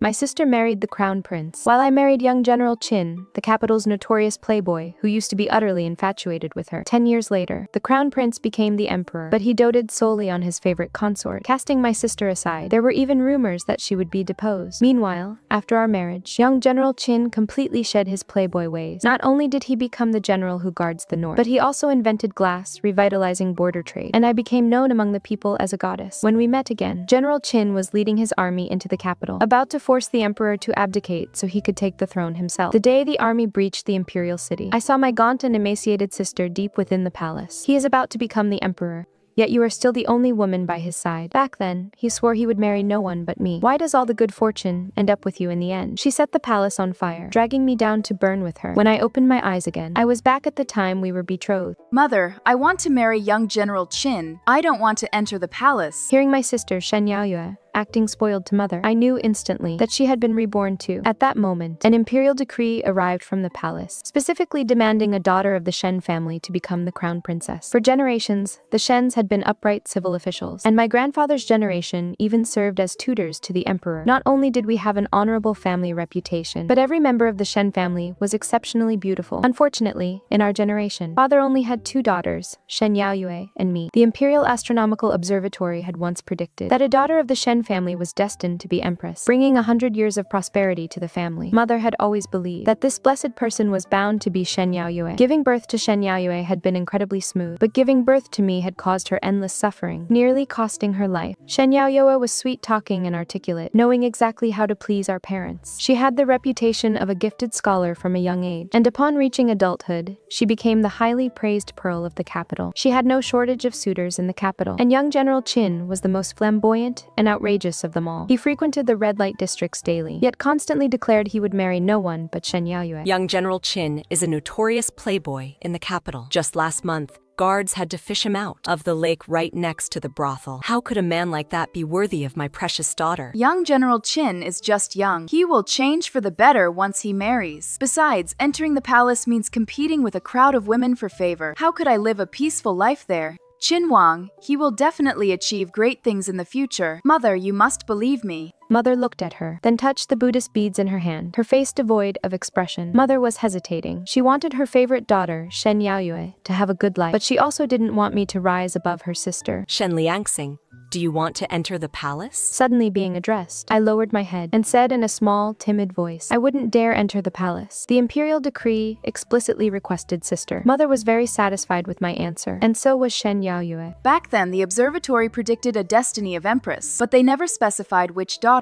My sister married the crown prince, while I married young General Qin, the capital's notorious playboy who used to be utterly infatuated with her. 10 years later, the crown prince became the emperor, but he doted solely on his favorite consort, casting my sister aside. There were even rumors that she would be deposed. Meanwhile, after our marriage, young General Qin completely shed his playboy ways. Not only did he become the general who guards the north, but he also invented glass, revitalizing border trade, and I became known among the people as a goddess. When we met again, General Qin was leading his army into the capital, about to force the emperor to abdicate so he could take the throne himself. The day the army breached the imperial city, I saw my gaunt and emaciated sister deep within the palace. He is about to become the emperor, yet you are still the only woman by his side. Back then, he swore he would marry no one but me. Why does all the good fortune end up with you in the end? She set the palace on fire, dragging me down to burn with her. When I opened my eyes again, I was back at the time we were betrothed. Mother, I want to marry young General Qin. I don't want to enter the palace. Hearing my sister, Shen Yaoyue, acting spoiled to mother, I knew instantly that she had been reborn too. At that moment, an imperial decree arrived from the palace, specifically demanding a daughter of the Shen family to become the crown princess. For generations, the Shens had been upright civil officials, and my grandfather's generation even served as tutors to the emperor. Not only did we have an honorable family reputation, but every member of the Shen family was exceptionally beautiful. Unfortunately, in our generation, father only had 2 daughters, Shen Yaoyue and me. The Imperial Astronomical Observatory had once predicted that a daughter of the Shen family was destined to be empress, bringing 100 years of prosperity to the family. Mother had always believed that this blessed person was bound to be Shen Yaoyue. Giving birth to Shen Yaoyue had been incredibly smooth, but giving birth to me had caused her endless suffering, nearly costing her life. Shen Yaoyue was sweet-talking and articulate, knowing exactly how to please our parents. She had the reputation of a gifted scholar from a young age, and upon reaching adulthood, she became the highly praised pearl of the capital. She had no shortage of suitors in the capital, and young General Qin was the most flamboyant and outrageous of them all. He frequented the red light districts daily, yet constantly declared he would marry no one but Shen Yaoyue. Young General Qin is a notorious playboy in the capital. Just last month, guards had to fish him out of the lake right next to the brothel. How could a man like that be worthy of my precious daughter? Young General Qin is just young. He will change for the better once he marries. Besides, entering the palace means competing with a crowd of women for favor. How could I live a peaceful life there? Qin Wang, he will definitely achieve great things in the future. Mother, you must believe me. Mother looked at her, then touched the Buddhist beads in her hand, her face devoid of expression. Mother was hesitating. She wanted her favorite daughter, Shen Yaoyue, to have a good life, but she also didn't want me to rise above her sister. Shen Lianxing, do you want to enter the palace? Suddenly being addressed, I lowered my head and said in a small, timid voice, I wouldn't dare enter the palace. The imperial decree explicitly requested sister. Mother was very satisfied with my answer, and so was Shen Yaoyue. Back then, the observatory predicted a destiny of empress, but they never specified which daughter.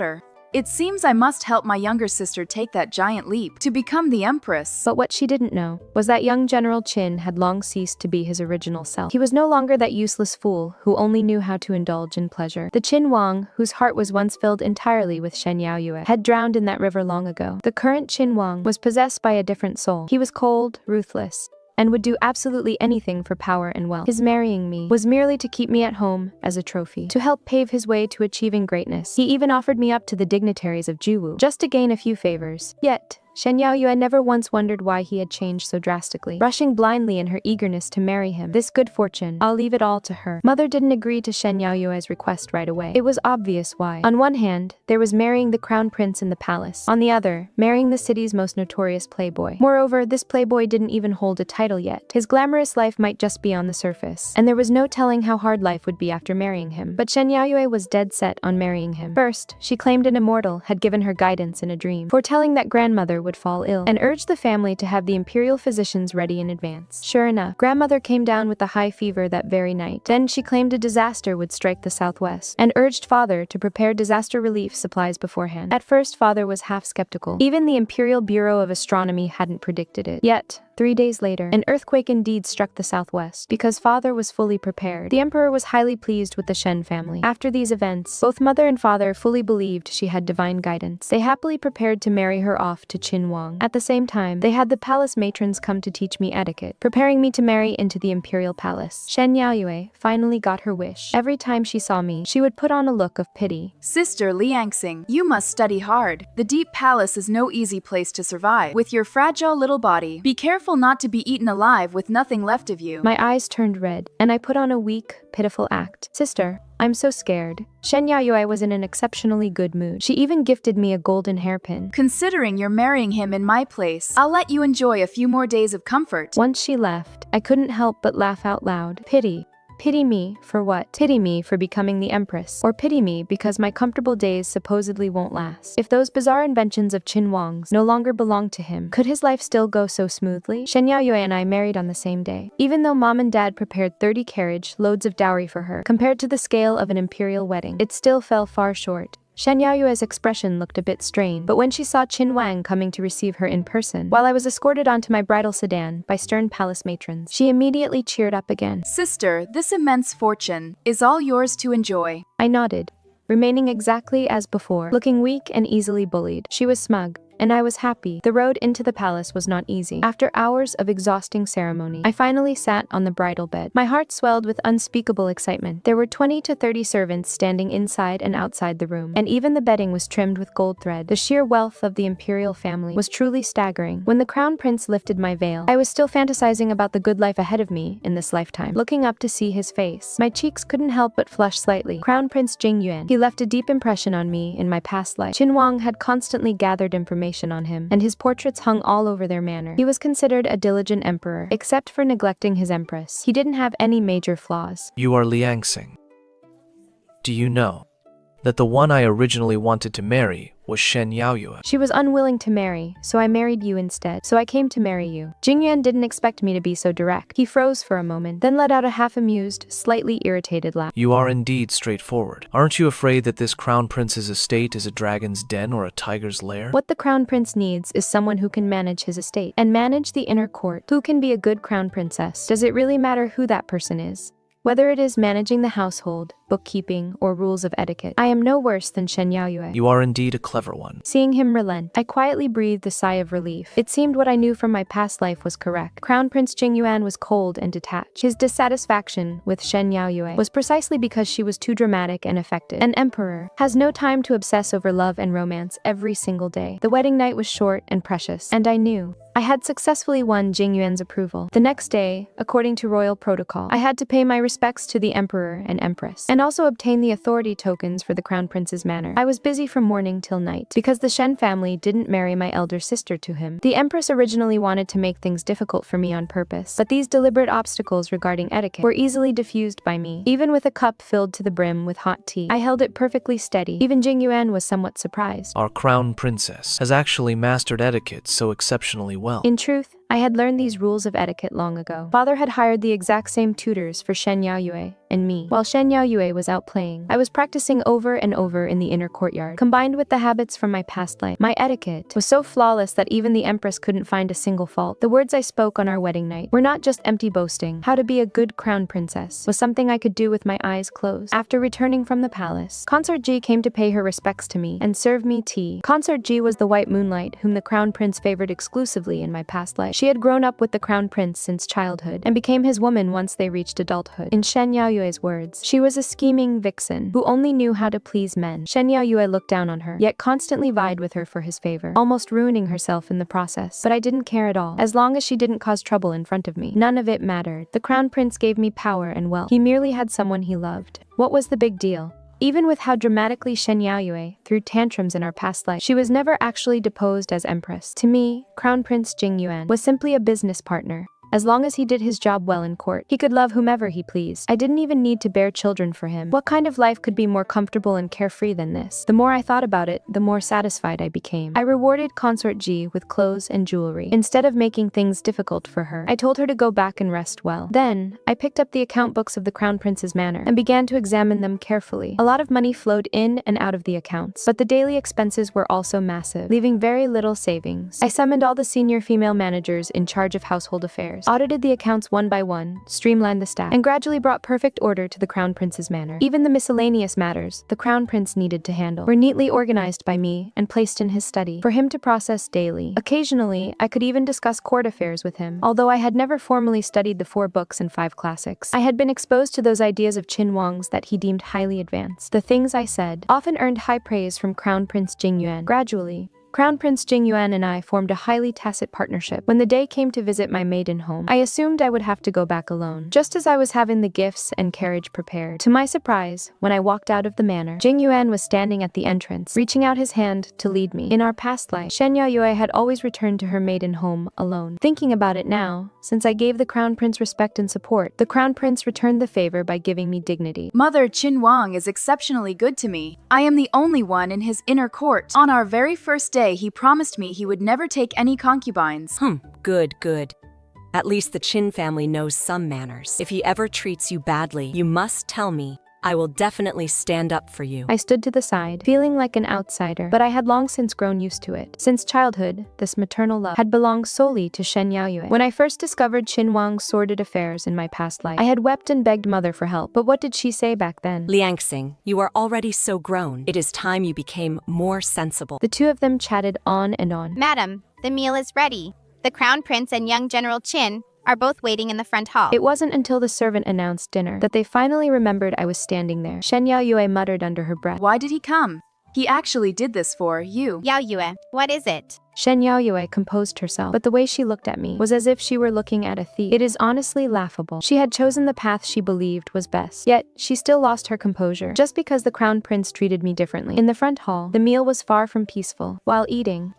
It seems I must help my younger sister take that giant leap to become the empress. But what she didn't know was that young General Qin had long ceased to be his original self. He was no longer that useless fool who only knew how to indulge in pleasure. The Qin Wang, whose heart was once filled entirely with Shen Yaoyue, had drowned in that river long ago. The current Qin Wang was possessed by a different soul. He was cold, ruthless, and would do absolutely anything for power and wealth. His marrying me was merely to keep me at home as a trophy, to help pave his way to achieving greatness. He even offered me up to the dignitaries of Zhiwu, just to gain a few favors. Yet, Shen Yaoyue never once wondered why he had changed so drastically, rushing blindly in her eagerness to marry him. This good fortune, I'll leave it all to her. Mother didn't agree to Shen Yaoyue's request right away. It was obvious why. On one hand, there was marrying the crown prince in the palace. On the other, marrying the city's most notorious playboy. Moreover, this playboy didn't even hold a title yet. His glamorous life might just be on the surface, and there was no telling how hard life would be after marrying him. But Shen Yaoyue was dead set on marrying him. First, she claimed an immortal had given her guidance in a dream, foretelling that grandmother would fall ill, and urged the family to have the imperial physicians ready in advance. Sure enough, grandmother came down with a high fever that very night. Then she claimed a disaster would strike the southwest, and urged father to prepare disaster relief supplies beforehand. At first, father was half skeptical. Even the Imperial Bureau of Astronomy hadn't predicted it. Yet, 3 days later, an earthquake indeed struck the southwest. Because father was fully prepared, the emperor was highly pleased with the Shen family. After these events, both mother and father fully believed she had divine guidance. They happily prepared to marry her off to Qin Wang. At the same time, they had the palace matrons come to teach me etiquette, preparing me to marry into the imperial palace. Shen Yaoyue finally got her wish. Every time she saw me, she would put on a look of pity. Sister Lianxing, you must study hard. The deep palace is no easy place to survive. With your fragile little body, be careful careful not to be eaten alive with nothing left of you. My eyes turned red, and I put on a weak, pitiful act. Sister, I'm so scared. Shen Yaoyue was in an exceptionally good mood. She even gifted me a golden hairpin. Considering you're marrying him in my place, I'll let you enjoy a few more days of comfort. Once she left, I couldn't help but laugh out loud. Pity. Pity me for what? Pity me for becoming the empress. Or pity me because my comfortable days supposedly won't last. If those bizarre inventions of Qin Wang's no longer belonged to him, could his life still go so smoothly? Shen Yaoyue and I married on the same day. Even though mom and dad prepared 30 carriage loads of dowry for her, compared to the scale of an imperial wedding, it still fell far short. Shen Yaoyue's expression looked a bit strained, but when she saw Qin Wang coming to receive her in person, while I was escorted onto my bridal sedan by stern palace matrons, she immediately cheered up again. Sister, this immense fortune is all yours to enjoy. I nodded, remaining exactly as before, looking weak and easily bullied. She was smug, and I was happy. The road into the palace was not easy. After hours of exhausting ceremony, I finally sat on the bridal bed. My heart swelled with unspeakable excitement. There were 20 to 30 servants standing inside and outside the room, and even the bedding was trimmed with gold thread. The sheer wealth of the imperial family was truly staggering. When the crown prince lifted my veil, I was still fantasizing about the good life ahead of me in this lifetime. Looking up to see his face, my cheeks couldn't help but flush slightly. Crown Prince Jingyuan. He left a deep impression on me in my past life. Qin Wang had constantly gathered information on him, and his portraits hung all over their manor. He was considered a diligent emperor, except for neglecting his empress. He didn't have any major flaws. You are Lianxing. Do you know that the one I originally wanted to marry was Shen Yaoyue? She was unwilling to marry, so I married you instead. So I came to marry you. Jingyuan didn't expect me to be so direct. He froze for a moment, then let out a half-amused, slightly irritated laugh. You are indeed straightforward. Aren't you afraid that this crown prince's estate is a dragon's den or a tiger's lair? What the crown prince needs is someone who can manage his estate and manage the inner court. Who can be a good crown princess? Does it really matter who that person is? Whether it is managing the household, bookkeeping, or rules of etiquette, I am no worse than Shen Yaoyue. You are indeed a clever one. Seeing him relent, I quietly breathed a sigh of relief. It seemed what I knew from my past life was correct. Crown Prince Jingyuan was cold and detached. His dissatisfaction with Shen Yaoyue was precisely because she was too dramatic and affected. An emperor has no time to obsess over love and romance every single day. The wedding night was short and precious, and I knew I had successfully won Jingyuan's approval. The next day, according to royal protocol, I had to pay my respects to the emperor and empress, and also obtain the authority tokens for the crown prince's manor. I was busy from morning till night, because the Shen family didn't marry my elder sister to him. The empress originally wanted to make things difficult for me on purpose, but these deliberate obstacles regarding etiquette were easily diffused by me. Even with a cup filled to the brim with hot tea, I held it perfectly steady. Even Jingyuan was somewhat surprised. Our crown princess has actually mastered etiquette so exceptionally well. In truth, I had learned these rules of etiquette long ago. Father had hired the exact same tutors for Shen Yaoyue and me. While Shen Yaoyue was out playing, I was practicing over and over in the inner courtyard. Combined with the habits from my past life, my etiquette was so flawless that even the empress couldn't find a single fault. The words I spoke on our wedding night were not just empty boasting. How to be a good crown princess was something I could do with my eyes closed. After returning from the palace, Consort Ji came to pay her respects to me and serve me tea. Consort Ji was the white moonlight whom the crown prince favored exclusively in my past life. She had grown up with the crown prince since childhood and became his woman once they reached adulthood. In Shen Yaoyue's words, she was a scheming vixen who only knew how to please men. Shen Yaoyue looked down on her, yet constantly vied with her for his favor, almost ruining herself in the process. But I didn't care at all. As long as she didn't cause trouble in front of me, none of it mattered. The crown prince gave me power and wealth. He merely had someone he loved. What was the big deal? Even with how dramatically Shen Yaoyue threw tantrums in our past life, she was never actually deposed as empress. To me, Crown Prince Jingyuan was simply a business partner. As long as he did his job well in court, he could love whomever he pleased. I didn't even need to bear children for him. What kind of life could be more comfortable and carefree than this? The more I thought about it, the more satisfied I became. I rewarded Consort Ji with clothes and jewelry. Instead of making things difficult for her, I told her to go back and rest well. Then, I picked up the account books of the Crown Prince's manor and began to examine them carefully. A lot of money flowed in and out of the accounts, but the daily expenses were also massive, leaving very little savings. I summoned all the senior female managers in charge of household affairs, audited the accounts one by one, streamlined the staff, and gradually brought perfect order to the Crown Prince's manor. Even the miscellaneous matters the Crown Prince needed to handle were neatly organized by me and placed in his study for him to process daily. Occasionally, I could even discuss court affairs with him. Although I had never formally studied the 4 books and 5 classics, I had been exposed to those ideas of Qin Wang's that he deemed highly advanced. The things I said often earned high praise from Crown Prince Jingyuan. Gradually, Crown Prince Jingyuan and I formed a highly tacit partnership. When the day came to visit my maiden home, I assumed I would have to go back alone, just as I was having the gifts and carriage prepared. To my surprise, when I walked out of the manor, Jingyuan was standing at the entrance, reaching out his hand to lead me. In our past life, Shen Yaoyue had always returned to her maiden home alone. Thinking about it now, since I gave the Crown Prince respect and support, the Crown Prince returned the favor by giving me dignity. Mother Qin Wang is exceptionally good to me. I am the only one in his inner court. On our very first day, he promised me he would never take any concubines. Good, good. At least the Qin family knows some manners. If he ever treats you badly, you must tell me. I will definitely stand up for you. I stood to the side, feeling like an outsider, but I had long since grown used to it. Since childhood, this maternal love had belonged solely to Shen Yaoyue. When I first discovered Qin Wang's sordid affairs in my past life, I had wept and begged mother for help. But what did she say back then? Lianxing, you are already so grown. It is time you became more sensible. The two of them chatted on and on. Madam, the meal is ready. The Crown Prince and young General Qin are both waiting in the front hall. It wasn't until the servant announced dinner that they finally remembered I was standing there. Shen Yaoyue muttered under her breath. Why did he come? He actually did this for you. Yaoyue, what is it? Shen Yaoyue composed herself, but the way she looked at me was as if she were looking at a thief. It is honestly laughable. She had chosen the path she believed was best, yet she still lost her composure, just because the Crown Prince treated me differently. In the front hall, the meal was far from peaceful. While eating,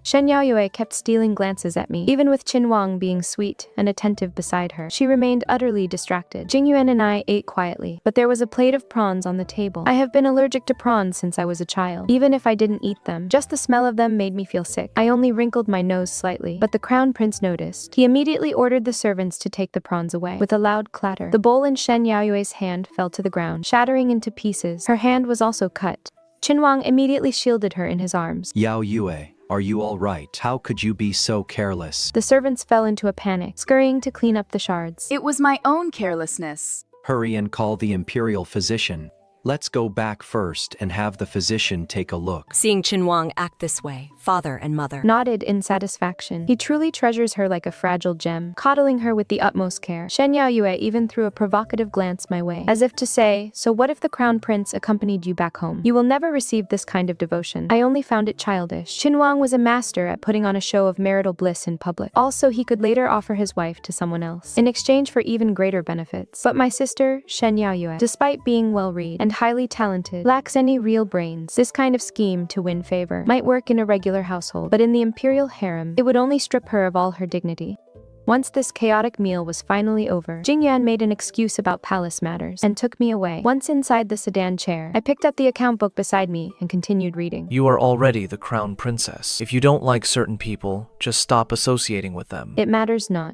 Shen Yaoyue kept stealing glances at me, even with Qin Wang being sweet and attentive beside her. She remained utterly distracted. Jingyuan and I ate quietly, but there was a plate of prawns on the table. I have been allergic to prawns since I was a child. Even if I didn't eat them, just the smell of them made me feel sick. I only wrinkled my nose slightly, but the Crown Prince noticed. He immediately ordered the servants to take the prawns away. With a loud clatter, the bowl in Shen Yaoyue's hand fell to the ground, shattering into pieces. Her hand was also cut. Qin Wang immediately shielded her in his arms. Yaoyue, are you all right? How could you be so careless? The servants fell into a panic, scurrying to clean up the shards. It was my own carelessness. Hurry and call the imperial physician. Let's go back first and have the physician take a look. Seeing Qin Wang act this way, father and mother Nodded in satisfaction. He truly treasures her like a fragile gem, coddling her with the utmost care. Shen Yaoyue even threw a provocative glance my way, as if to say, so what if the Crown Prince accompanied you back home? You will never receive this kind of devotion. I only found it childish. Qin Wang was a master at putting on a show of marital bliss in public. Also, he could later offer his wife to someone else, in exchange for even greater benefits. But my sister, Shen Yaoyue, despite being well-read and highly talented, lacks any real brains. This kind of scheme to win favor might work in a regular household, but in the imperial harem, it would only strip her of all her dignity. Once this chaotic meal was finally over, Jingyuan made an excuse about palace matters and took me away. Once inside the sedan chair, I picked up the account book beside me and continued reading. You are already the crown princess. If you don't like certain people, just stop associating with them. It matters not.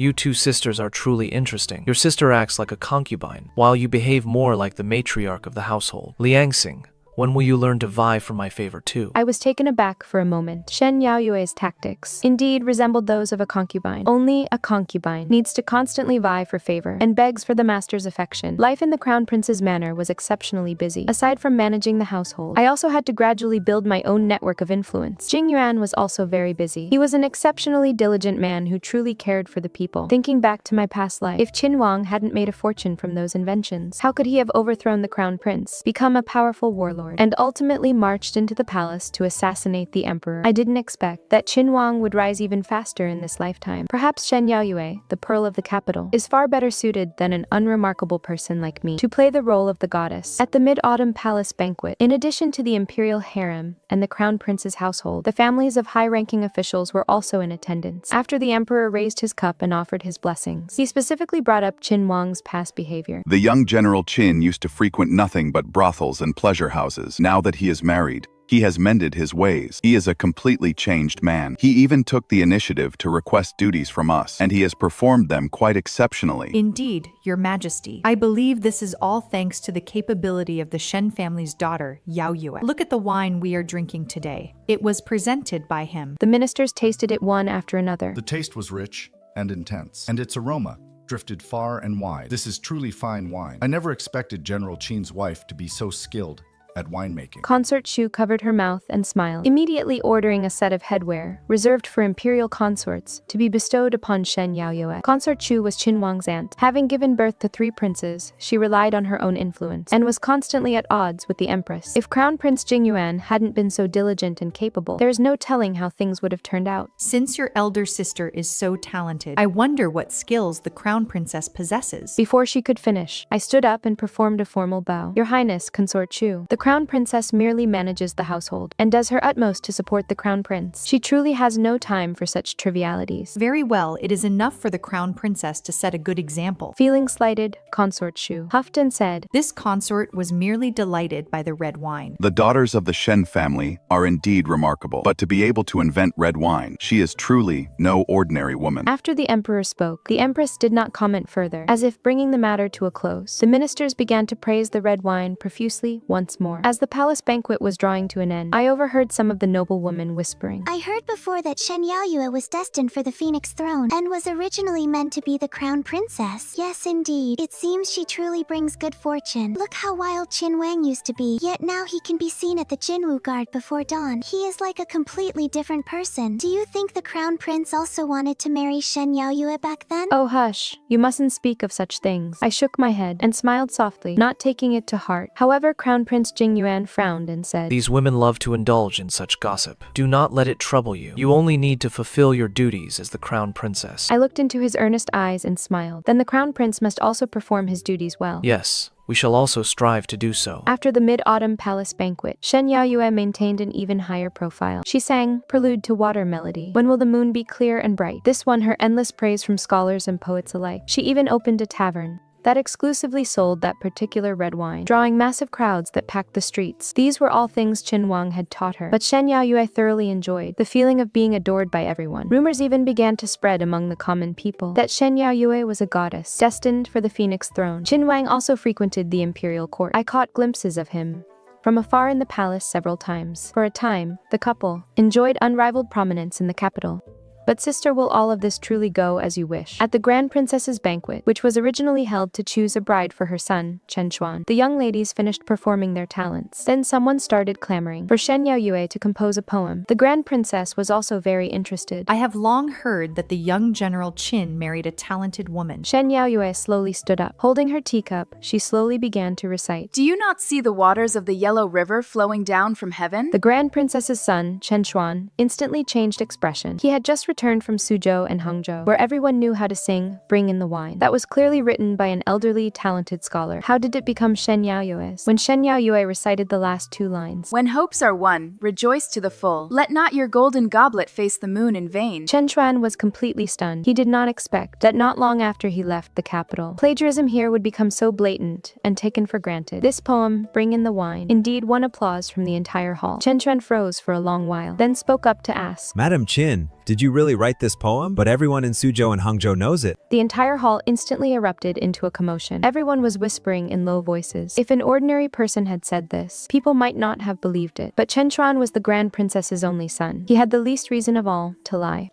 You two sisters are truly interesting. Your sister acts like a concubine, while you behave more like the matriarch of the household. Lianxing, when will you learn to vie for my favor too? I was taken aback for a moment. Shen Yaoyue's tactics indeed resembled those of a concubine. Only a concubine needs to constantly vie for favor and begs for the master's affection. Life in the Crown Prince's manor was exceptionally busy. Aside from managing the household, I also had to gradually build my own network of influence. Jingyuan was also very busy. He was an exceptionally diligent man who truly cared for the people. Thinking back to my past life, if Qin Wang hadn't made a fortune from those inventions, how could he have overthrown the Crown Prince, become a powerful warlord, and ultimately marched into the palace to assassinate the emperor? I didn't expect that Qin Wang would rise even faster in this lifetime. Perhaps Shen Yaoyue, the pearl of the capital, is far better suited than an unremarkable person like me to play the role of the goddess. At the Mid-Autumn Palace banquet, in addition to the imperial harem and the Crown Prince's household, the families of high-ranking officials were also in attendance. After the emperor raised his cup and offered his blessings, he specifically brought up Qin Wang's past behavior. The young General Qin used to frequent nothing but brothels and pleasure houses. Now that he is married, he has mended his ways. He is a completely changed man. He even took the initiative to request duties from us, and he has performed them quite exceptionally. Indeed, Your Majesty. I believe this is all thanks to the capability of the Shen family's daughter, Yaoyue. Look at the wine we are drinking today. It was presented by him. The ministers tasted it one after another. The taste was rich and intense, and its aroma drifted far and wide. This is truly fine wine. I never expected General Qin's wife to be so skilled at winemaking. Consort Shu covered her mouth and smiled, immediately ordering a set of headwear, reserved for imperial consorts, to be bestowed upon Shen Yaoyue. Consort Shu was Qin Wang's aunt. Having given birth to 3 princes, she relied on her own influence, and was constantly at odds with the empress. If Crown Prince Jingyuan hadn't been so diligent and capable, there is no telling how things would have turned out. Since your elder sister is so talented, I wonder what skills the crown princess possesses. Before she could finish, I stood up and performed a formal bow. Your Highness, Consort Shu, the crown princess merely manages the household, and does her utmost to support the crown prince. She truly has no time for such trivialities. Very well, it is enough for the crown princess to set a good example. Feeling slighted, Consort Shu huffed and said, This consort was merely delighted by the red wine. The daughters of the Shen family are indeed remarkable, but to be able to invent red wine, she is truly no ordinary woman. After the emperor spoke, the empress did not comment further, as if bringing the matter to a close. The ministers began to praise the red wine profusely once more. As the palace banquet was drawing to an end, I overheard some of the noblewomen whispering, I heard before that Shen Yaoyue was destined for the Phoenix throne and was originally meant to be the crown princess. Yes, indeed. It seems she truly brings good fortune. Look how wild Qin Wang used to be, yet now he can be seen at the Jinwu Guard before dawn. He is like a completely different person. Do you think the crown prince also wanted to marry Shen Yaoyue back then? Oh hush, you mustn't speak of such things. I shook my head and smiled softly, not taking it to heart. However, Crown Prince Jingyuan frowned and said, These women love to indulge in such gossip. Do not let it trouble you. You only need to fulfill your duties as the crown princess. I looked into his earnest eyes and smiled. Then the crown prince must also perform his duties well. Yes, we shall also strive to do so. After the mid-autumn palace banquet, Shen Yaoyue maintained an even higher profile. She sang Prelude to Water melody. When will the moon be clear and bright? This won her endless praise from scholars and poets alike. She even opened a tavern that exclusively sold that particular red wine, drawing massive crowds that packed the streets. These were all things Qin Wang had taught her, but Shen Yaoyue thoroughly enjoyed the feeling of being adored by everyone. Rumors even began to spread among the common people that Shen Yaoyue was a goddess, destined for the Phoenix throne. Qin Wang also frequented the imperial court. I caught glimpses of him from afar in the palace several times. For a time, the couple enjoyed unrivaled prominence in the capital. But sister, will all of this truly go as you wish? At the Grand Princess's banquet, which was originally held to choose a bride for her son, Chen Xuan, the young ladies finished performing their talents. Then someone started clamoring for Shen Yaoyue to compose a poem. The Grand Princess was also very interested. I have long heard that the young General Qin married a talented woman. Shen Yaoyue slowly stood up. Holding her teacup, she slowly began to recite. Do you not see the waters of the Yellow River flowing down from heaven? The Grand Princess's son, Chen Xuan, instantly changed expression. He had just returned from Suzhou and Hangzhou, where everyone knew how to sing Bring in the Wine. That was clearly written by an elderly, talented scholar. How did it become Shen Yaoyue's? When Shen Yaoyue recited the last 2 lines, When hopes are won, rejoice to the full. Let not your golden goblet face the moon in vain. Chen Xuan was completely stunned. He did not expect that not long after he left the capital, plagiarism here would become so blatant and taken for granted. This poem, Bring in the Wine, indeed won applause from the entire hall. Chen Xuan froze for a long while, then spoke up to ask, Madam Qin, did you really write this poem? But everyone in Suzhou and Hangzhou knows it. The entire hall instantly erupted into a commotion. Everyone was whispering in low voices. If an ordinary person had said this, people might not have believed it. But Chen Xuan was the Grand Princess's only son. He had the least reason of all to lie.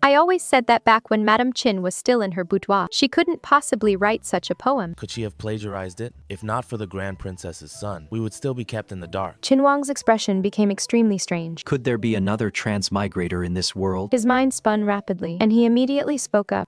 I always said that back when Madame Qin was still in her boudoir, she couldn't possibly write such a poem. Could she have plagiarized it? If not for the Grand Princess's son, we would still be kept in the dark. Qin Wang's expression became extremely strange. Could there be another transmigrator in this world? His mind spun rapidly, and he immediately spoke up.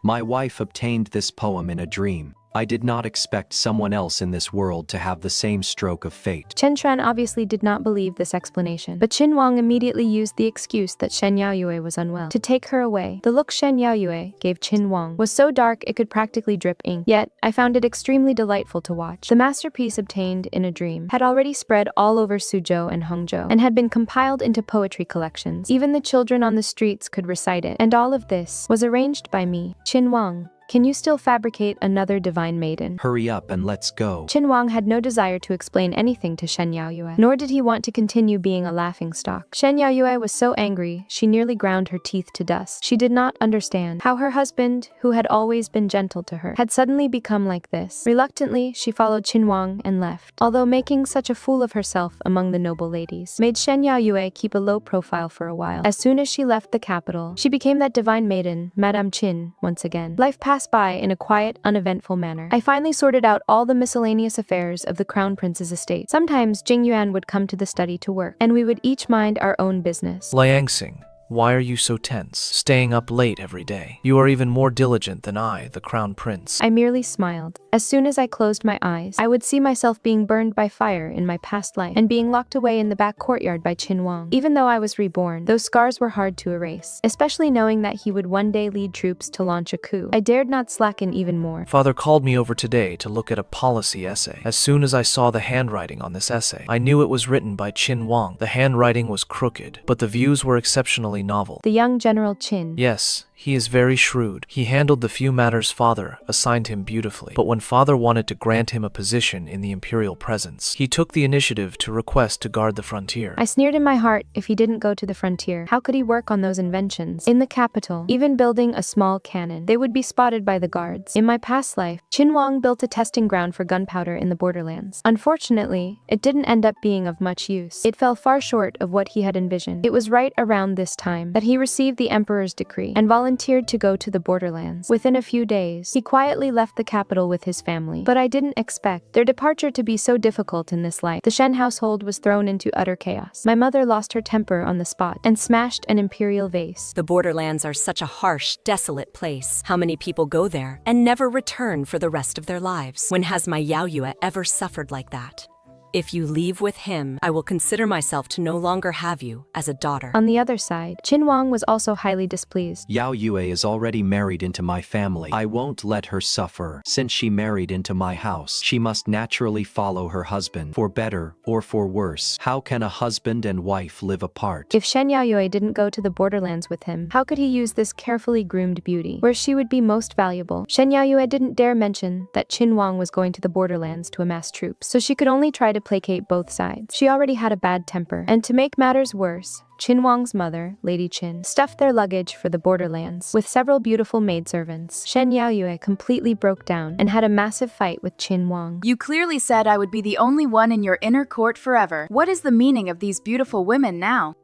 My wife obtained this poem in a dream. I did not expect someone else in this world to have the same stroke of fate. Chen Xuan obviously did not believe this explanation, but Qin Wang immediately used the excuse that Shen Yaoyue was unwell to take her away. The look Shen Yaoyue gave Qin Wang was so dark it could practically drip ink, yet I found it extremely delightful to watch. The masterpiece obtained in a dream had already spread all over Suzhou and Hangzhou, and had been compiled into poetry collections. Even the children on the streets could recite it, and all of this was arranged by me, Qin Wang. Can you still fabricate another divine maiden? Hurry up and let's go. Qin Wang had no desire to explain anything to Shen Yaoyue, nor did he want to continue being a laughingstock. Shen Yaoyue was so angry, she nearly ground her teeth to dust. She did not understand how her husband, who had always been gentle to her, had suddenly become like this. Reluctantly, she followed Qin Wang and left, although making such a fool of herself among the noble ladies made Shen Yaoyue keep a low profile for a while. As soon as she left the capital, she became that divine maiden, Madame Qin, once again. Life passed passed by in a quiet, uneventful manner. I finally sorted out all the miscellaneous affairs of the Crown Prince's estate. Sometimes Jing Yuan would come to the study to work, and we would each mind our own business. Lianxing, why are you so tense, staying up late every day? You are even more diligent than I, the Crown Prince. I merely smiled. As soon as I closed my eyes, I would see myself being burned by fire in my past life and being locked away in the back courtyard by Qin Wang. Even though I was reborn, those scars were hard to erase, especially knowing that he would one day lead troops to launch a coup. I dared not slacken even more. Father called me over today to look at a policy essay. As soon as I saw the handwriting on this essay, I knew it was written by Qin Wang. The handwriting was crooked, but the views were exceptionally novel. The young General Qin. Yes, he is very shrewd. He handled the few matters Father assigned him beautifully. But when Father wanted to grant him a position in the imperial presence, he took the initiative to request to guard the frontier. I sneered in my heart if he didn't go to the frontier. How could he work on those inventions? In the capital, even building a small cannon, they would be spotted by the guards. In my past life, Qin Wang built a testing ground for gunpowder in the borderlands. Unfortunately, it didn't end up being of much use. It fell far short of what he had envisioned. It was right around this time that he received the emperor's decree and volunteered to go to the borderlands. Within a few days, he quietly left the capital with his family. But I didn't expect their departure to be so difficult in this life. The Shen household was thrown into utter chaos. My mother lost her temper on the spot and smashed an imperial vase. The borderlands are such a harsh, desolate place. How many people go there and never return for the rest of their lives? When has my Yaoyue ever suffered like that? If you leave with him, I will consider myself to no longer have you as a daughter. On the other side, Qin Wang was also highly displeased. Yaoyue is already married into my family. I won't let her suffer. Since she married into my house, she must naturally follow her husband, for better or for worse. How can a husband and wife live apart? If Shen Yaoyue didn't go to the borderlands with him, how could he use this carefully groomed beauty, where she would be most valuable? Shen Yaoyue didn't dare mention that Qin Wang was going to the borderlands to amass troops, so she could only try to placate both sides. She already had a bad temper, and to make matters worse, Qin Wang's mother, Lady Qin, stuffed their luggage for the borderlands with several beautiful maidservants. Shen Yaoyue completely broke down and had a massive fight with Qin Wang. You clearly said I would be the only one in your inner court forever. What is the meaning of these beautiful women now?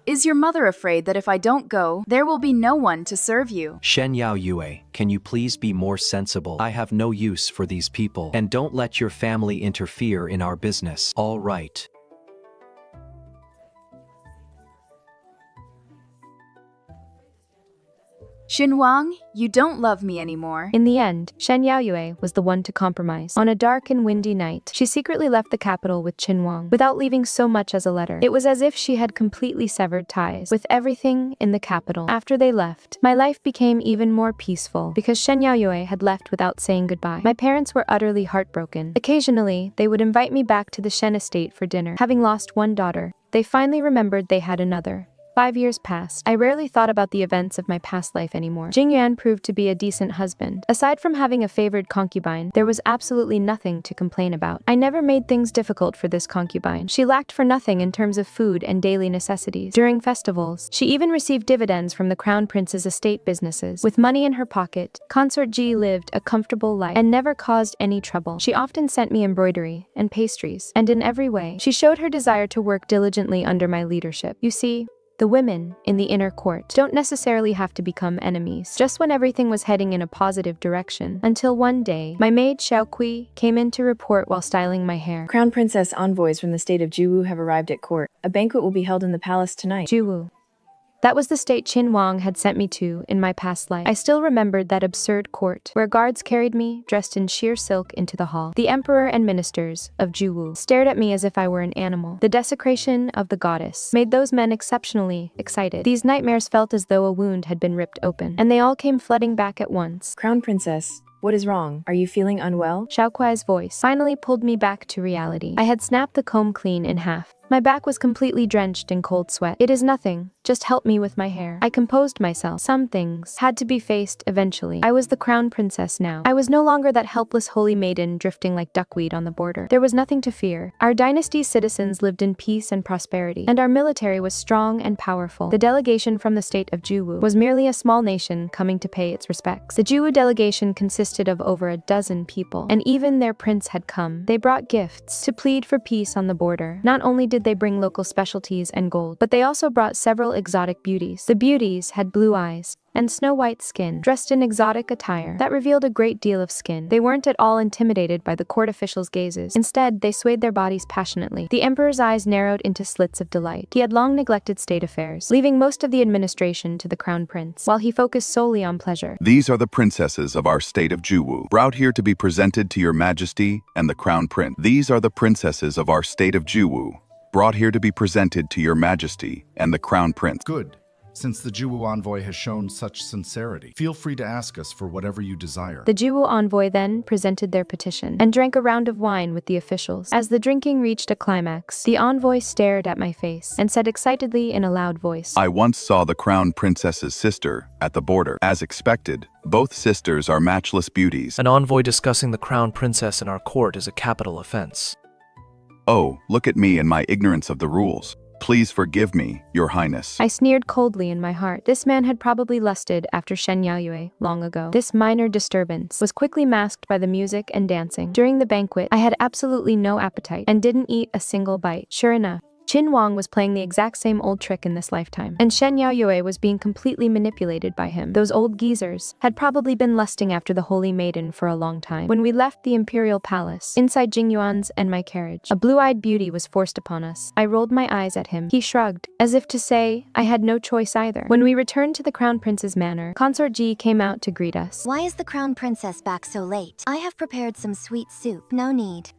Is your mother afraid that if I don't go, there will be no one to serve you? Shen Yaoyue, can you please be more sensible? I have no use for these people, and don't let your family interfere in our business. All right. Qin Wang, you don't love me anymore. In the end, Shen Yaoyue was the one to compromise. On a dark and windy night, she secretly left the capital with Qin Wang, without leaving so much as a letter. It was as if she had completely severed ties with everything in the capital. After they left, my life became even more peaceful, because Shen Yaoyue had left without saying goodbye. My parents were utterly heartbroken. Occasionally, they would invite me back to the Shen estate for dinner. Having lost one daughter, they finally remembered they had another. 5 years passed. I rarely thought about the events of my past life anymore. Jing Yuan proved to be a decent husband. Aside from having a favored concubine, there was absolutely nothing to complain about. I never made things difficult for this concubine. She lacked for nothing in terms of food and daily necessities. During festivals, she even received dividends from the Crown Prince's estate businesses. With money in her pocket, Consort Ji lived a comfortable life and never caused any trouble. She often sent me embroidery and pastries, and in every way, she showed her desire to work diligently under my leadership. You see, the women in the inner court don't necessarily have to become enemies, just when everything was heading in a positive direction. Until one day, my maid Xiaoqui came in to report while styling my hair. Crown Princess envoys from the State of Zhiwu have arrived at court. A banquet will be held in the palace tonight. Zhiwu. That was the state Qin Wang had sent me to in my past life. I still remembered that absurd court, where guards carried me, dressed in sheer silk, into the hall. The emperor and ministers of Zhiwu stared at me as if I were an animal. The desecration of the goddess made those men exceptionally excited. These nightmares felt as though a wound had been ripped open, and they all came flooding back at once. Crown Princess, what is wrong? Are you feeling unwell? Xiaokuai's voice finally pulled me back to reality. I had snapped the comb clean in half. My back was completely drenched in cold sweat. It is nothing. Just help me with my hair. I composed myself. Some things had to be faced eventually. I was the crown princess now. I was no longer that helpless holy maiden drifting like duckweed on the border. There was nothing to fear. Our dynasty's citizens lived in peace and prosperity, and our military was strong and powerful. The delegation from the state of Zhiwu was merely a small nation coming to pay its respects. The Zhiwu delegation consisted of over a dozen people, and even their prince had come. They brought gifts to plead for peace on the border. Not only did they bring local specialties and gold, but they also brought several exotic beauties. The beauties had blue eyes and snow-white skin, dressed in exotic attire that revealed a great deal of skin. They weren't at all intimidated by the court officials' gazes. Instead, they swayed their bodies passionately. The emperor's eyes narrowed into slits of delight. He had long neglected state affairs, leaving most of the administration to the crown prince, while he focused solely on pleasure. These are the princesses of our state of Zhiwu, brought here to be presented to your majesty and the crown prince. These are the princesses of our state of Zhiwu, brought here to be presented to your majesty and the crown prince. Good. Since the Zhiwu envoy has shown such sincerity, feel free to ask us for whatever you desire. The Zhiwu envoy then presented their petition and drank a round of wine with the officials. As the drinking reached a climax, the envoy stared at my face and said excitedly in a loud voice, I once saw the crown princess's sister at the border. As expected, both sisters are matchless beauties. An envoy discussing the crown princess in our court is a capital offense. Oh, look at me and my ignorance of the rules. Please forgive me, your highness. I sneered coldly in my heart. This man had probably lusted after Shen Yaoyue long ago. This minor disturbance was quickly masked by the music and dancing. During the banquet, I had absolutely no appetite and didn't eat a single bite. Sure enough, Qin Wang was playing the exact same old trick in this lifetime, and Shen Yaoyue was being completely manipulated by him. Those old geezers had probably been lusting after the holy maiden for a long time. When we left the imperial palace, inside Jingyuan's and my carriage, a blue-eyed beauty was forced upon us. I rolled my eyes at him. He shrugged, as if to say, I had no choice either. When we returned to the crown prince's manor, Consort Ji came out to greet us. Why is the crown princess back so late? I have prepared some sweet soup. No need.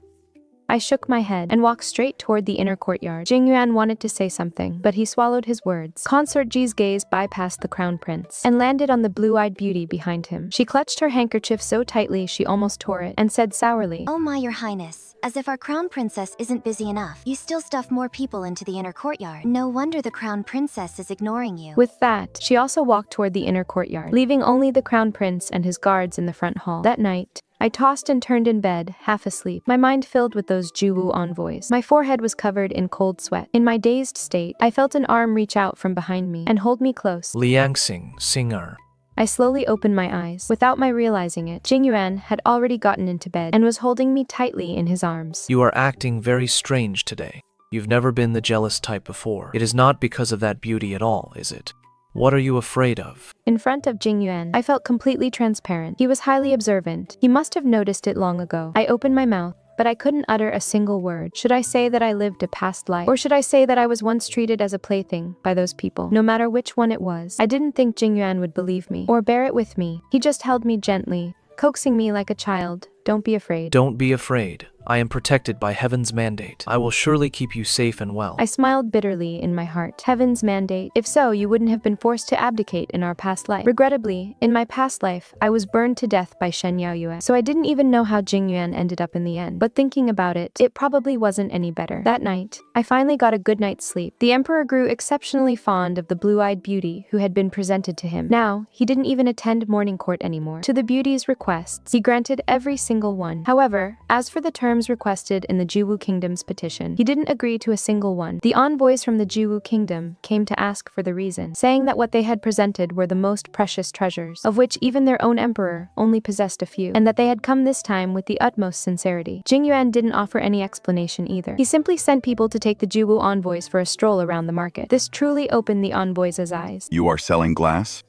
I shook my head and walked straight toward the inner courtyard. Jingyuan wanted to say something, but he swallowed his words. Consort Ji's gaze bypassed the crown prince and landed on the blue-eyed beauty behind him. She clutched her handkerchief so tightly she almost tore it and said sourly, Oh my, your highness. As if our crown princess isn't busy enough. You still stuff more people into the inner courtyard. No wonder the crown princess is ignoring you. With that, she also walked toward the inner courtyard, leaving only the crown prince and his guards in the front hall. That night, I tossed and turned in bed, half asleep, my mind filled with those Zhiwu envoys. My forehead was covered in cold sweat. In my dazed state, I felt an arm reach out from behind me and hold me close. Lianxing, singer. I slowly opened my eyes. Without my realizing it, Jingyuan had already gotten into bed and was holding me tightly in his arms. You are acting very strange today. You've never been the jealous type before. It is not because of that beauty at all, is it? What are you afraid of? In front of Jingyuan, I felt completely transparent. He was highly observant. He must have noticed it long ago. I opened my mouth, but I couldn't utter a single word. Should I say that I lived a past life? Or should I say that I was once treated as a plaything by those people? No matter which one it was, I didn't think Jingyuan would believe me or bear it with me. He just held me gently, coaxing me like a child. Don't be afraid. Don't be afraid. I am protected by heaven's mandate. I will surely keep you safe and well. I smiled bitterly in my heart. Heaven's mandate? If so, you wouldn't have been forced to abdicate in our past life. Regrettably, in my past life, I was burned to death by Shen Yaoyue, so I didn't even know how Jingyuan ended up in the end. But thinking about it, it probably wasn't any better. That night, I finally got a good night's sleep. The emperor grew exceptionally fond of the blue-eyed beauty who had been presented to him. Now, he didn't even attend morning court anymore. To the beauty's requests, he granted every single one. However, as for the terms requested in the Zhiwu Kingdom's petition, he didn't agree to a single one. The envoys from the Zhiwu Kingdom came to ask for the reason, saying that what they had presented were the most precious treasures, of which even their own emperor only possessed a few, and that they had come this time with the utmost sincerity. Jingyuan didn't offer any explanation either. He simply sent people to take the Zhiwu envoys for a stroll around the market. This truly opened the envoys' eyes. You are selling glass?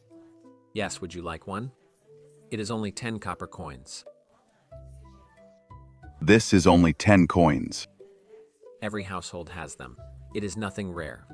Yes, would you like one? It is only 10 copper coins. This is only 10 coins. Every household has them. It is nothing rare.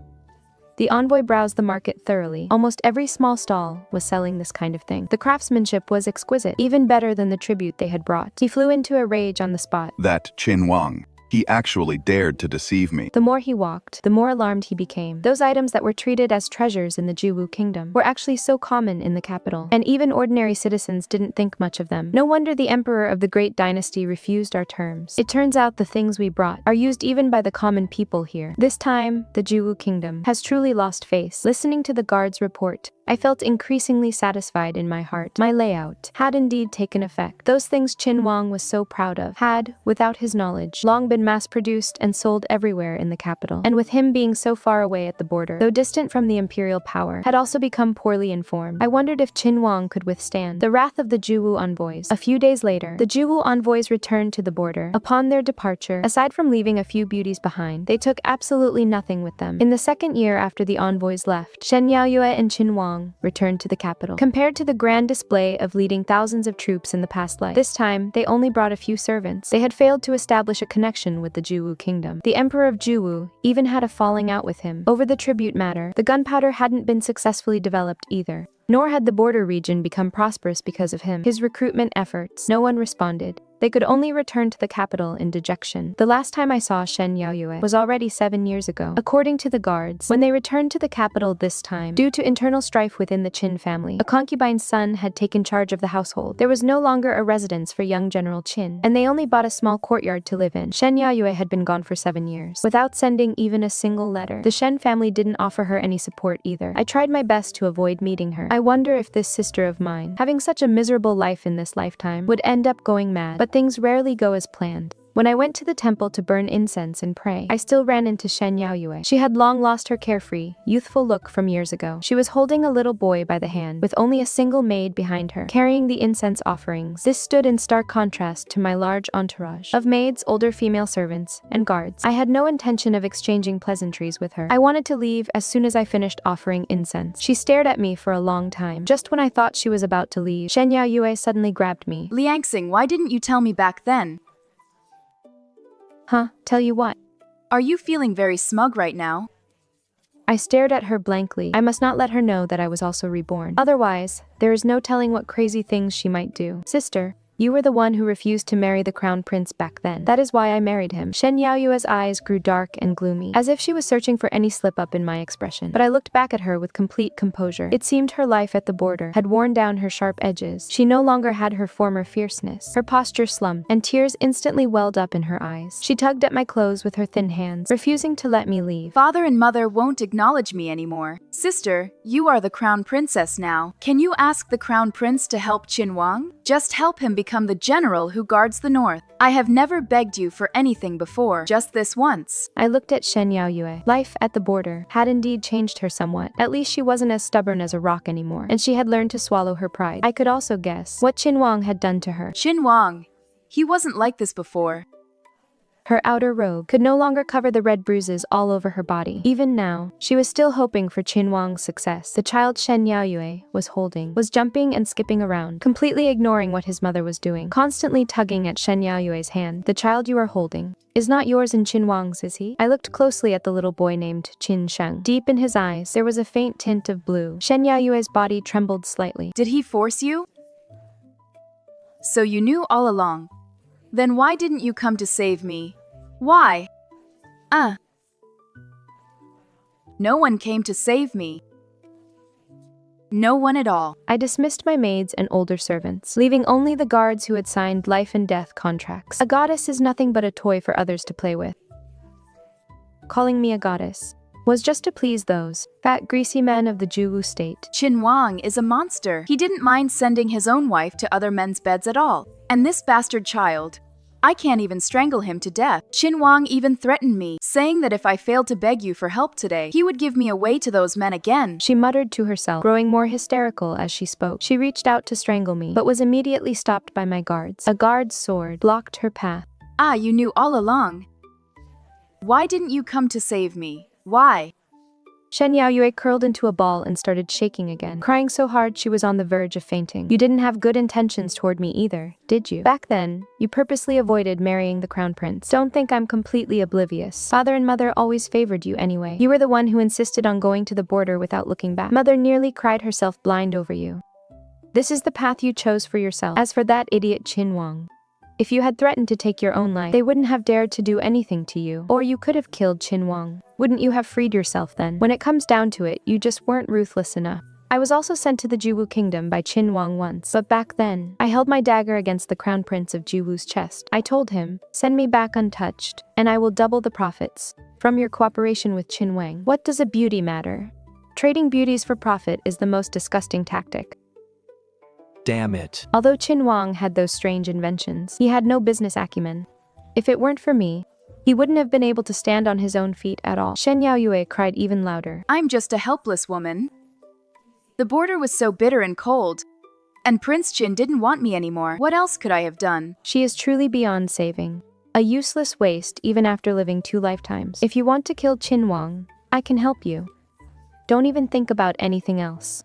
The envoy browsed the market thoroughly. Almost every small stall was selling this kind of thing. The craftsmanship was exquisite, even better than the tribute they had brought. He flew into a rage on the spot. That Qin Wang. He actually dared to deceive me. The more he walked, the more alarmed he became. Those items that were treated as treasures in the Zhiwu Kingdom were actually so common in the capital, and even ordinary citizens didn't think much of them. No wonder the emperor of the great dynasty refused our terms. It turns out the things we brought are used even by the common people here. This time, the Zhiwu Kingdom has truly lost face. Listening to the guard's report, I felt increasingly satisfied in my heart. My layout had indeed taken effect. Those things Qin Wang was so proud of had, without his knowledge, long been mass-produced and sold everywhere in the capital. And with him being so far away at the border, though distant from the imperial power, had also become poorly informed. I wondered if Qin Wang could withstand the wrath of the Zhiwu envoys. A few days later, the Zhiwu envoys returned to the border. Upon their departure, aside from leaving a few beauties behind, they took absolutely nothing with them. In the second year after the envoys left, Shen Yaoyue and Qin Wang returned to the capital. Compared to the grand display of leading thousands of troops in the past life, this time they only brought a few servants. They had failed to establish a connection with the Zhiwu kingdom. The emperor of Zhiwu even had a falling out with him over the tribute matter. The gunpowder hadn't been successfully developed either, nor had the border region become prosperous because of him. His recruitment efforts, no one responded. They could only return to the capital in dejection. The last time I saw Shen Yaoyue was already 7 years ago. According to the guards, when they returned to the capital this time, due to internal strife within the Qin family, a concubine's son had taken charge of the household. There was no longer a residence for young General Qin, and they only bought a small courtyard to live in. Shen Yaoyue had been gone for 7 years, without sending even a single letter. The Shen family didn't offer her any support either. I tried my best to avoid meeting her. I wonder if this sister of mine, having such a miserable life in this lifetime, would end up going mad. But things rarely go as planned. When I went to the temple to burn incense and pray, I still ran into Shen Yaoyue. She had long lost her carefree, youthful look from years ago. She was holding a little boy by the hand, with only a single maid behind her, carrying the incense offerings. This stood in stark contrast to my large entourage of maids, older female servants, and guards. I had no intention of exchanging pleasantries with her. I wanted to leave as soon as I finished offering incense. She stared at me for a long time. Just when I thought she was about to leave, Shen Yaoyue suddenly grabbed me. Lianxing, why didn't you tell me back then? Huh, tell you what? Are you feeling very smug right now? I stared at her blankly. I must not let her know that I was also reborn. Otherwise, there is no telling what crazy things she might do. Sister, you were the one who refused to marry the crown prince back then. That is why I married him. Shen Yaoyue's eyes grew dark and gloomy, as if she was searching for any slip-up in my expression. But I looked back at her with complete composure. It seemed her life at the border had worn down her sharp edges. She no longer had her former fierceness. Her posture slumped, and tears instantly welled up in her eyes. She tugged at my clothes with her thin hands, refusing to let me leave. Father and mother won't acknowledge me anymore. Sister, you are the crown princess now. Can you ask the crown prince to help Qin Wang? Just help him become the general who guards the north. I have never begged you for anything before, just this once. I looked at Shen Yaoyue. Life at the border had indeed changed her somewhat. At least she wasn't as stubborn as a rock anymore, and she had learned to swallow her pride. I could also guess what Qin Wang had done to her. Qin Wang, he wasn't like this before. Her outer robe could no longer cover the red bruises all over her body. Even now, she was still hoping for Qin Wang's success. The child Shen Yaoyue was holding was jumping and skipping around, completely ignoring what his mother was doing, constantly tugging at Shen Yaoyue's hand. The child you are holding is not yours and Qin Wang's, is he? I looked closely at the little boy named Qin Sheng. Deep in his eyes, there was a faint tint of blue. Shen Yaoyue's body trembled slightly. Did he force you? So you knew all along. Then why didn't you come to save me? Why? No one came to save me. No one at all. I dismissed my maids and older servants, leaving only the guards who had signed life and death contracts. A goddess is nothing but a toy for others to play with. Calling me a goddess was just to please those fat, greasy men of the Zhiwu state. Qin Wang is a monster. He didn't mind sending his own wife to other men's beds at all. And this bastard child, I can't even strangle him to death. Qin Wang even threatened me, saying that if I failed to beg you for help today, he would give me away to those men again. She muttered to herself, growing more hysterical as she spoke. She reached out to strangle me, but was immediately stopped by my guards. A guard's sword blocked her path. You knew all along. Why didn't you come to save me? Why? Shen Yaoyue curled into a ball and started shaking again, crying so hard she was on the verge of fainting. You didn't have good intentions toward me either, did you? Back then, you purposely avoided marrying the crown prince. Don't think I'm completely oblivious. Father and mother always favored you anyway. You were the one who insisted on going to the border without looking back. Mother nearly cried herself blind over you. This is the path you chose for yourself. As for that idiot Qin Wang, if you had threatened to take your own life, they wouldn't have dared to do anything to you. Or you could have killed Qin Wang. Wouldn't you have freed yourself then? When it comes down to it, you just weren't ruthless enough. I was also sent to the Zhiwu kingdom by Qin Wang once, but back then, I held my dagger against the crown prince of Zhiwu's chest. I told him, send me back untouched, and I will double the profits from your cooperation with Qin Wang. What does a beauty matter? Trading beauties for profit is the most disgusting tactic. Damn it. Although Qin Wang had those strange inventions, he had no business acumen. If it weren't for me, he wouldn't have been able to stand on his own feet at all. Shen Yaoyue cried even louder. I'm just a helpless woman. The border was so bitter and cold, and Prince Qin didn't want me anymore. What else could I have done? She is truly beyond saving. A useless waste even after living 2 lifetimes. If you want to kill Qin Wang, I can help you. Don't even think about anything else.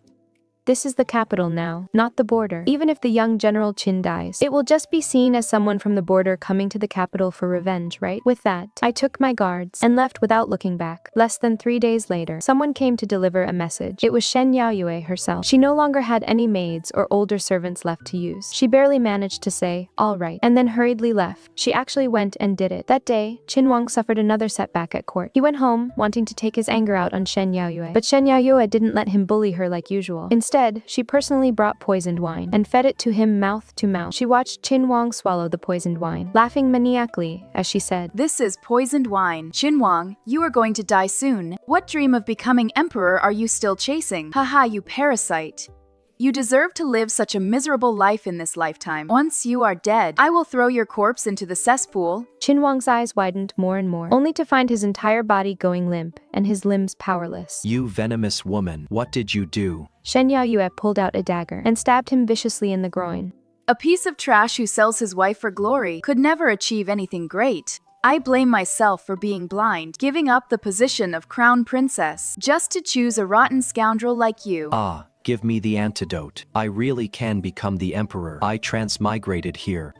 This is the capital now, not the border. Even if the young General Qin dies, it will just be seen as someone from the border coming to the capital for revenge, right? With that, I took my guards and left without looking back. Less than 3 days later, someone came to deliver a message. It was Shen Yaoyue herself. She no longer had any maids or older servants left to use. She barely managed to say, "All right," and then hurriedly left. She actually went and did it. That day, Qin Wang suffered another setback at court. He went home, wanting to take his anger out on Shen Yaoyue, but Shen Yaoyue didn't let him bully her like usual. Instead, she personally brought poisoned wine and fed it to him mouth to mouth. She watched Qin Wang swallow the poisoned wine, laughing maniacally as she said, "This is poisoned wine. Qin Wang, you are going to die soon. What dream of becoming emperor are you still chasing? Haha, you parasite. You deserve to live such a miserable life in this lifetime. Once you are dead, I will throw your corpse into the cesspool." Qin Wang's eyes widened more and more, only to find his entire body going limp and his limbs powerless. You venomous woman, what did you do? Shen Yaoyue pulled out a dagger and stabbed him viciously in the groin. A piece of trash who sells his wife for glory could never achieve anything great. I blame myself for being blind, giving up the position of crown princess, just to choose a rotten scoundrel like you. Ah, give me the antidote. I really can become the emperor. I transmigrated here.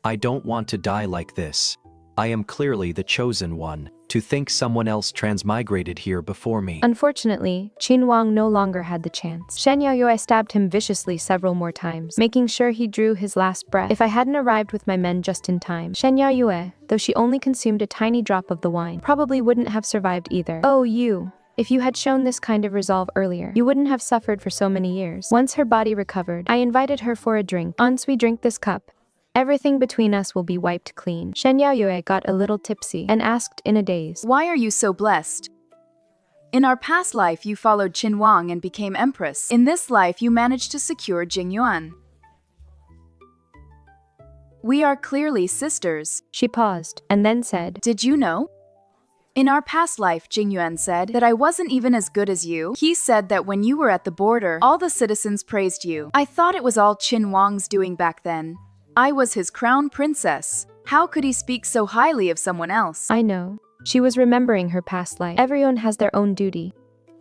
I don't want to die like this. I am clearly the chosen one. To think someone else transmigrated here before me. Unfortunately, Qin Wang no longer had the chance. Shen Yaoyue stabbed him viciously several more times, making sure he drew his last breath. If I hadn't arrived with my men just in time, Shen Yaoyue, though she only consumed a tiny drop of the wine, probably wouldn't have survived either. Oh, you. If you had shown this kind of resolve earlier, you wouldn't have suffered for so many years. Once her body recovered, I invited her for a drink. Once we drink this cup, everything between us will be wiped clean. Shen Yaoyue got a little tipsy and asked in a daze, "Why are you so blessed? In our past life, you followed Qin Wang and became empress. In this life, you managed to secure Jingyuan. We are clearly sisters." She paused and then said, "Did you know? In our past life, Jingyuan said that I wasn't even as good as you. He said that when you were at the border, all the citizens praised you. I thought it was all Qin Wang's doing back then. I was his crown princess. How could he speak so highly of someone else?" I know. She was remembering her past life. Everyone has their own duty.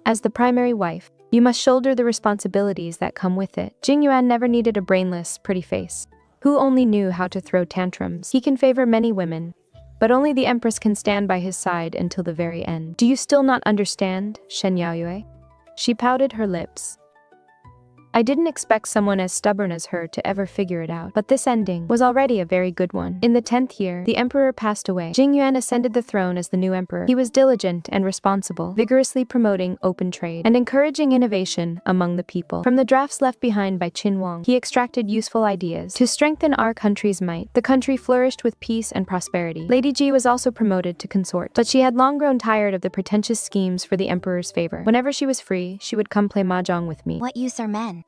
As the primary wife, you must shoulder the responsibilities that come with it. Jingyuan never needed a brainless, pretty face, who only knew how to throw tantrums. He can favor many women, but only the empress can stand by his side until the very end. Do you still not understand, Shen Yaoyue? She pouted her lips. I didn't expect someone as stubborn as her to ever figure it out, but this ending was already a very good one. In the 10th year, the emperor passed away. Jingyuan ascended the throne as the new emperor. He was diligent and responsible, vigorously promoting open trade and encouraging innovation among the people. From the drafts left behind by Qin Wang, he extracted useful ideas to strengthen our country's might. The country flourished with peace and prosperity. Lady Ji was also promoted to consort, but she had long grown tired of the pretentious schemes for the emperor's favor. Whenever she was free, she would come play mahjong with me. What use are men?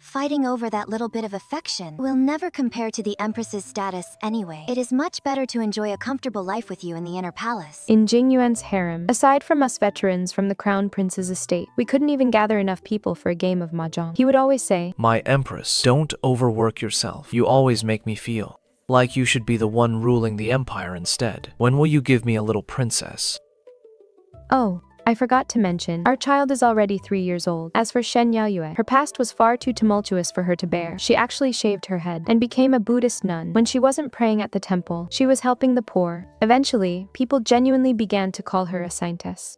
Fighting over that little bit of affection will never compare to the Empress's status anyway. It is much better to enjoy a comfortable life with you in the inner palace. In Jingyuan's harem, aside from us veterans from the Crown Prince's estate, we couldn't even gather enough people for a game of mahjong. He would always say, "My empress, don't overwork yourself. You always make me feel like you should be the one ruling the empire instead. When will you give me a little princess?" "Oh, I forgot to mention, our child is already 3 years old." As for Shen Yaoyue, her past was far too tumultuous for her to bear. She actually shaved her head and became a Buddhist nun. When she wasn't praying at the temple, she was helping the poor. Eventually, people genuinely began to call her a saintess.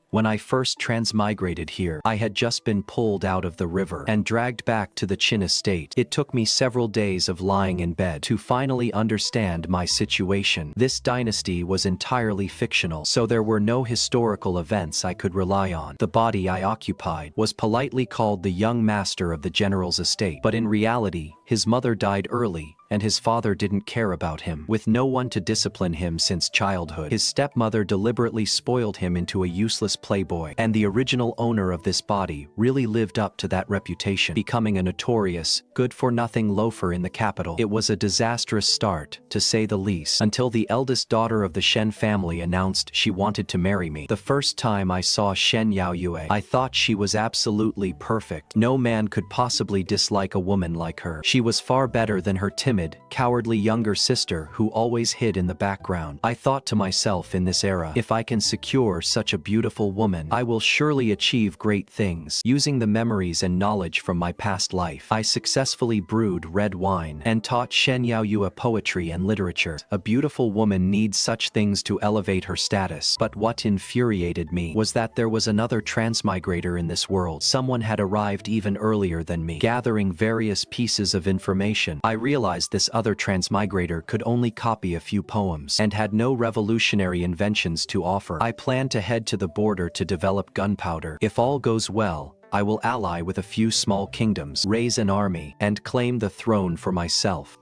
When I first transmigrated here, I had just been pulled out of the river and dragged back to the Qin estate. It took me several days of lying in bed to finally understand my situation. This dynasty was entirely fictional, so there were no historical events I could rely on. The body I occupied was politely called the young master of the general's estate, but in reality, his mother died early, and his father didn't care about him. With no one to discipline him since childhood, his stepmother deliberately spoiled him into a useless playboy, and the original owner of this body really lived up to that reputation, becoming a notorious, good-for-nothing loafer in the capital. It was a disastrous start, to say the least, until the eldest daughter of the Shen family announced she wanted to marry me. The first time I saw Shen Yaoyue, I thought she was absolutely perfect. No man could possibly dislike a woman like her. She was far better than her timid, cowardly younger sister who always hid in the background. I thought to myself in this era, if I can secure such a beautiful woman, I will surely achieve great things. Using the memories and knowledge from my past life, I successfully brewed red wine and taught Shen Yaoyue poetry and literature. A beautiful woman needs such things to elevate her status. But what infuriated me was that there was another transmigrator in this world. Someone had arrived even earlier than me, gathering various pieces of information. I realized this other transmigrator could only copy a few poems and had no revolutionary inventions to offer. I plan to head to the border to develop gunpowder. If all goes well, I will ally with a few small kingdoms, raise an army, and claim the throne for myself.